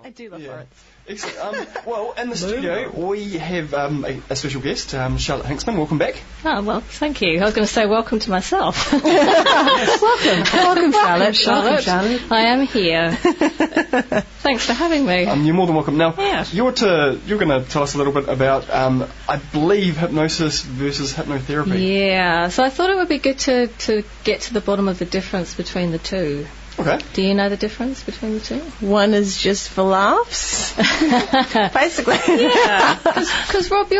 I do love forests. Excellent. Well, in the studio we have a special guest, Charlotte Hinksman. Welcome back. Oh, well, thank you. I was going to say welcome to myself. Welcome, Charlotte. Charlotte. I am here. Thanks for having me. You're more than welcome. Now, Yeah. you're going to tell us a little bit about, I believe, hypnosis versus hypnotherapy. Yeah, so I thought it would be good to get to the bottom of the difference between the two. Okay. Do you know the difference between the two? One is just for laughs, basically. Yeah, because Rob,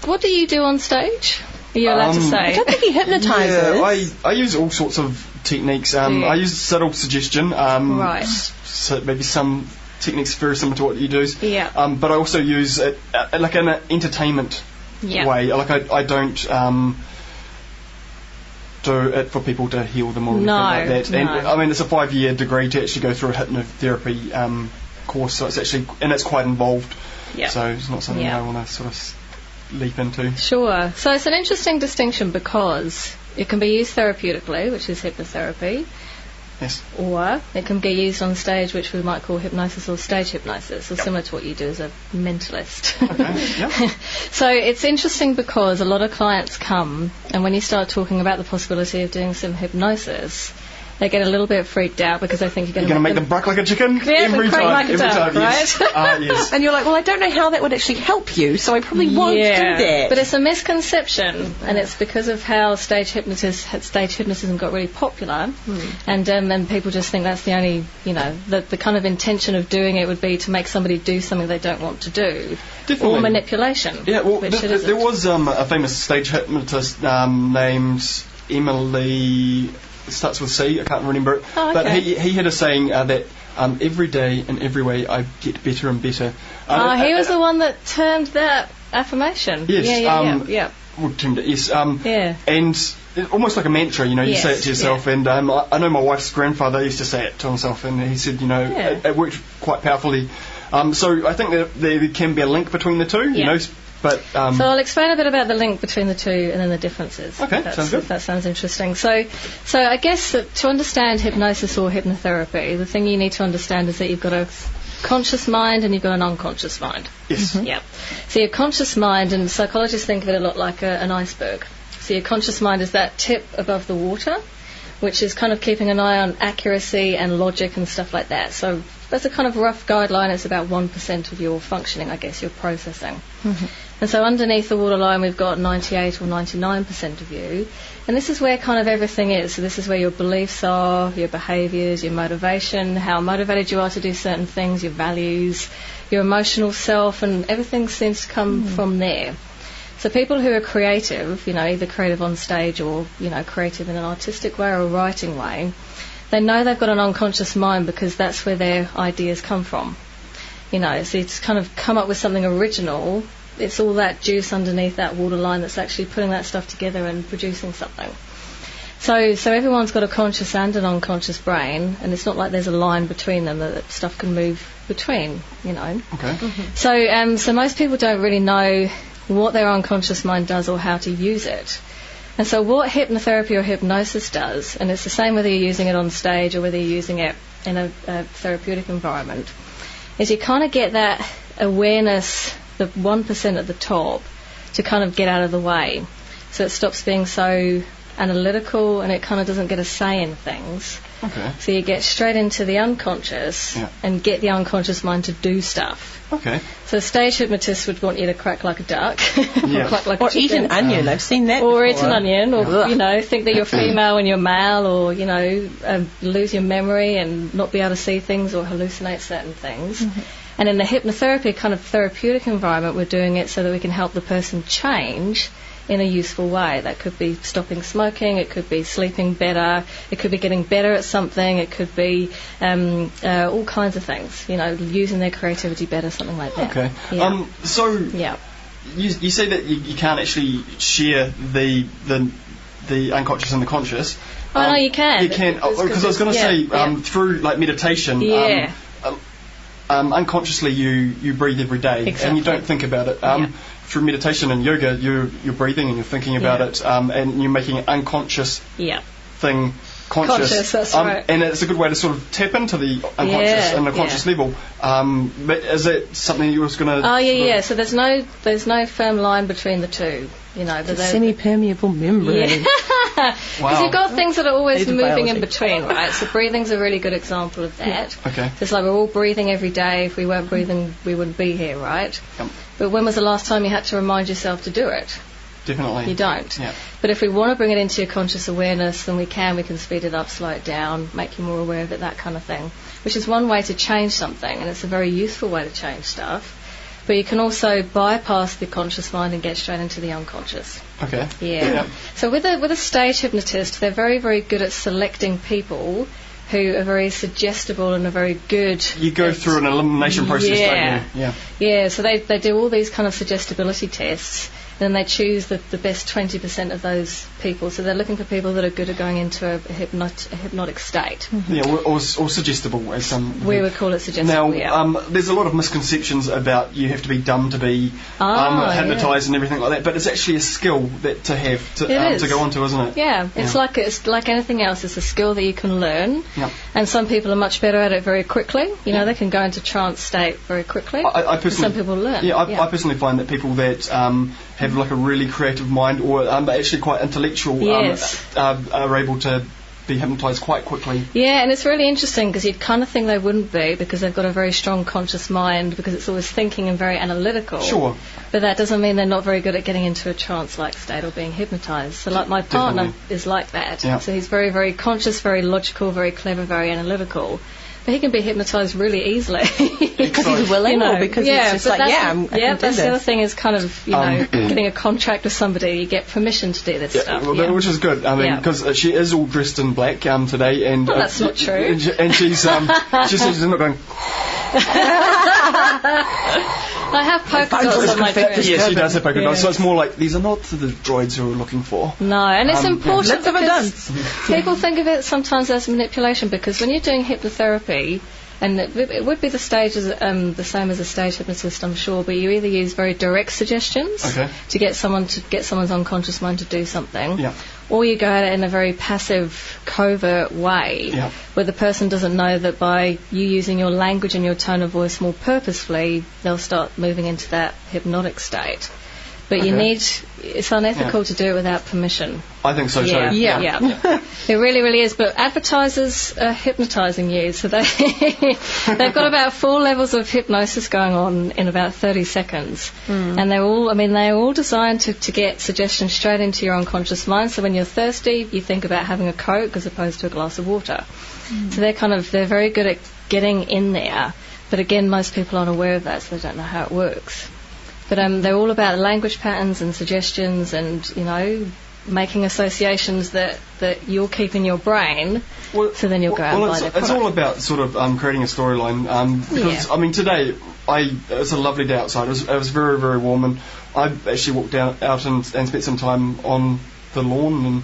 what do you do on stage? Are you allowed to I say? don't think he hypnotises. Yeah, I use all sorts of techniques. I use subtle suggestion. Right. So maybe some techniques very similar to what you do. Yeah. But I also use it like in an entertainment way. Like I don't do it for people to heal them or anything like that. And I mean, it's a 5-year degree to actually go through a hypnotherapy course, so it's quite involved. Yeah. So it's not something I want to sort of leap into. Sure. So it's an interesting distinction because it can be used therapeutically, which is hypnotherapy. Yes. Or it can be used on stage, which we might call hypnosis or stage hypnosis, or similar to what you do as a mentalist. Okay, yeah. So it's interesting because a lot of clients come, and when you start talking about the possibility of doing some hypnosis, they get a little bit freaked out because they think you're going to make them buck like a chicken every quack time. like a duck, yes. Yes. And you're like, well, I don't know how that would actually help you, so I probably won't do that. But it's a misconception, and it's because of how stage hypnotism got really popular, and people just think that's the only, the kind of intention of doing it would be to make somebody do something they don't want to do, Definitely. or manipulation. Yeah, well, which there was a famous stage hypnotist named Emily. It starts with C, I can't remember it. Oh, okay. But he had a saying that every day in every way I get better and better. He was the one that termed that affirmation. Yes. Yeah. Well, termed it, yes. Yeah. And almost like a mantra, you say it to yourself. Yeah. And I know my wife's grandfather used to say it to himself, and he said, it worked quite powerfully. So I think that there can be a link between the two, But, so I'll explain a bit about the link between the two and then the differences. Okay, sounds good. If that sounds interesting. So I guess that to understand hypnosis or hypnotherapy, the thing you need to understand is that you've got a conscious mind and you've got an unconscious mind. Yes. Mm-hmm. Yeah. So your conscious mind, and psychologists think of it a lot like an iceberg. So your conscious mind is that tip above the water, which is kind of keeping an eye on accuracy and logic and stuff like that. So that's a kind of rough guideline. It's about 1% of your functioning, I guess, your processing. Mm-hmm. And so underneath the waterline, we've got 98 or 99% of you. And this is where kind of everything is. So this is where your beliefs are, your behaviours, your motivation, how motivated you are to do certain things, your values, your emotional self, and everything seems to come from there. So people who are creative, either creative on stage or, creative in an artistic way or a writing way, they know they've got an unconscious mind because that's where their ideas come from. So it's kind of come up with something original. It's all that juice underneath that waterline that's actually putting that stuff together and producing something. So everyone's got a conscious and an unconscious brain, and it's not like there's a line between them that stuff can move between, Okay. Mm-hmm. So most people don't really know what their unconscious mind does or how to use it. And so what hypnotherapy or hypnosis does, and it's the same whether you're using it on stage or whether you're using it in a therapeutic environment, is you kind of get that awareness, the 1% at the top, to kind of get out of the way. So it stops being so analytical and it kind of doesn't get a say in things. Okay. So you get straight into the unconscious and get the unconscious mind to do stuff. Okay. So a stage hypnotist would want you to quack like a duck, or quack like a chicken. Eat an onion. I've seen that. Or before. eat an onion, or think that you're female and you're male, or lose your memory and not be able to see things or hallucinate certain things. Mm-hmm. And in the hypnotherapy kind of therapeutic environment, we're doing it so that we can help the person change in a useful way. That could be stopping smoking, it could be sleeping better, it could be getting better at something, it could be all kinds of things, using their creativity better, something like that. Okay. Yeah. You say that you can't actually share the unconscious and the conscious. Oh, no, you can. You can, because I was going to say, through like meditation, unconsciously you breathe every day, and you don't think about it. Through meditation and yoga, you're breathing and you're thinking about it, and you're making an unconscious thing conscious. That's right. And it's a good way to sort of tap into the unconscious and the conscious level. But is it something you was going to... Oh, yeah. So there's no firm line between the two. You know, it's a semi-permeable membrane. Yeah. Because you've got things that are always moving in between, right? So breathing's a really good example of that. Yeah. Okay. It's like we're all breathing every day. If we weren't breathing, we wouldn't be here, right? Yep. But when was the last time you had to remind yourself to do it? Definitely. You don't. Yeah. But if we want to bring it into your conscious awareness, then we can speed it up, slow it down, make you more aware of it, that kind of thing. Which is one way to change something, and it's a very useful way to change stuff. But you can also bypass the conscious mind and get straight into the unconscious. Okay. Yeah. So with a stage hypnotist, they're very, very good at selecting people who are very suggestible and are very good. You go through an elimination process, don't you? Yeah. Yeah, so they do all these kind of suggestibility tests, and then they choose the best 20% of those people. So they're looking for people that are good at going into a hypnotic state. Mm-hmm. Yeah, or suggestible, as some... We would call it suggestible, Now, there's a lot of misconceptions about you have to be dumb to be hypnotised and everything like that, but it's actually a skill that to have to go onto, isn't it? Yeah, it's like anything else. It's a skill that you can learn, and some people are much better at it very quickly. You know, they can go into trance state very quickly. I personally, some people learn. Yeah, I personally find that people that have like a really creative mind or actually quite intellectual are able to be hypnotised quite quickly. Yeah, and it's really interesting because you'd kind of think they wouldn't be because they've got a very strong conscious mind because it's always thinking and very analytical. Sure. But that doesn't mean they're not very good at getting into a trance-like state or being hypnotised. So like my partner is like that. Yeah. So he's very, very conscious, very logical, very clever, very analytical. But he can be hypnotised really easily. Because he's willing, or because he's just like, that's the other thing is kind of, getting a contract with somebody, you get permission to do this stuff. Well, which is good. I mean, because she is all dressed in black today, and that's not true. And she's she's not going. I have polka dots on my dress. Yes, she does have polka dots. So it's more like these are not the droids who are looking for. No, and it's important. Let's have a dance. People think of it sometimes as manipulation because when you're doing hypnotherapy, and it would be the same as a stage hypnotist, I'm sure, but you either use very direct suggestions to get someone's unconscious mind to do something, or you go at it in a very passive, covert way, where the person doesn't know that by you using your language and your tone of voice more purposefully, they'll start moving into that hypnotic state. But it's unethical to do it without permission. I think so too. Yeah. It really, really is. But advertisers are hypnotising you, so they've got about 4 levels of hypnosis going on in about 30 seconds, and they're all designed to get suggestions straight into your unconscious mind. So when you're thirsty, you think about having a Coke as opposed to a glass of water. So they're very good at getting in there. But again, most people aren't aware of that, so they don't know how it works. But they're all about language patterns and suggestions and, making associations that you'll keep in your brain, so then you'll go out and buy their product. It's all about sort of creating a storyline. Because, I mean, today, it was a lovely day outside. It was very, very warm, and I actually walked out and spent some time on the lawn, and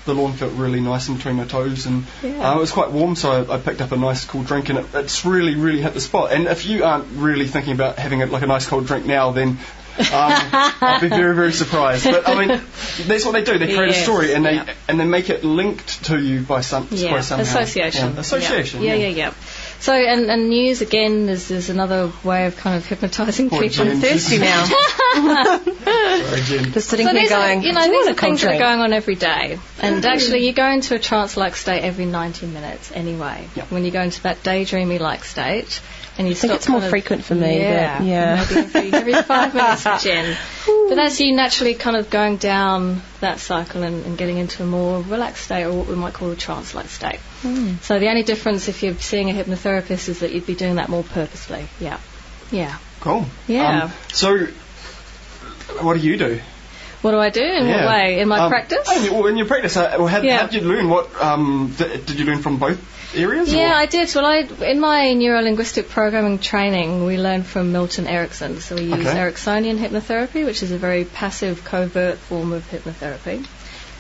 the lawn felt really nice in between my toes, and it was quite warm, so I picked up a nice cool drink, and it's really, really hit the spot. And if you aren't really thinking about having a nice cold drink now, then I'll be very, very surprised. But I mean, that's what they do. They create a story, and they make it linked to you by somehow. Association. Association. Yeah. So, and news, again, is another way of kind of hypnotising people. I'm thirsty now. Sorry, Jen. Just sitting here going, these are things that are going on every day. And actually, you go into a trance-like state every 90 minutes anyway. Yep. When you go into that daydreamy-like state. And you I think it's more frequent for me. Maybe every 5 minutes for Jen. But that's you naturally kind of going down that cycle and getting into a more relaxed state, or what we might call a trance-like state. So the only difference if you're seeing a hypnotherapist is that you'd be doing that more purposely. Yeah. Cool. Yeah. So, what do you do? What do I do? In what way? In my practice? In your practice, how did you learn? What did you learn from both areas? Yeah, I did. Well, in my neuro-linguistic programming training, we learned from Milton Erickson. So we use Ericksonian hypnotherapy, which is a very passive, covert form of hypnotherapy.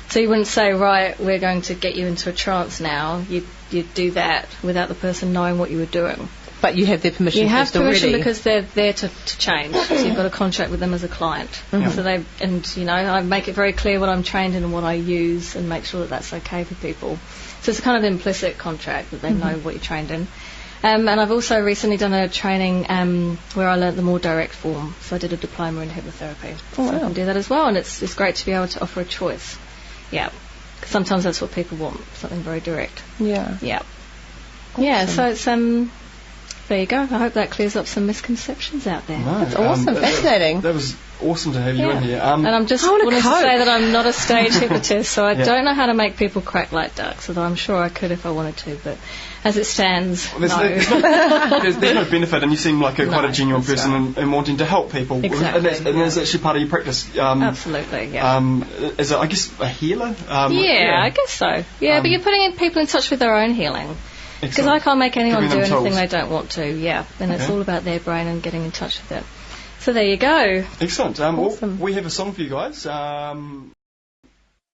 So you wouldn't say, right, we're going to get you into a trance now. You'd do that without the person knowing what you were doing. But you have their permission. You have permission already. Because they're there to change. So you've got a contract with them as a client. So I make it very clear what I'm trained in and what I use, and make sure that that's okay for people. So it's a kind of implicit contract that they know what you're trained in. And I've also recently done a training where I learnt the more direct form. So I did a diploma in hypnotherapy. So I can do that as well, and it's great to be able to offer a choice. Yeah. Sometimes that's what people want, something very direct. Yeah. Yeah. Awesome. Yeah, so it's there you go. I hope that clears up some misconceptions out there. No, that's awesome. Fascinating. That was awesome to have you in here. And I'm just wanting to say that I'm not a stage hypnotist, so I don't know how to make people crack like ducks, although I'm sure I could if I wanted to, but as it stands, there's no benefit, and you seem like quite a genuine person and wanting to help people. Exactly. And that's actually part of your practice. Absolutely, yeah. Is it, I guess, a healer? I guess so. Yeah, but you're putting people in touch with their own healing. Because I can't make anyone do anything they don't want to, and it's all about their brain and getting in touch with it. So there you go. Excellent. Awesome. We have a song for you guys.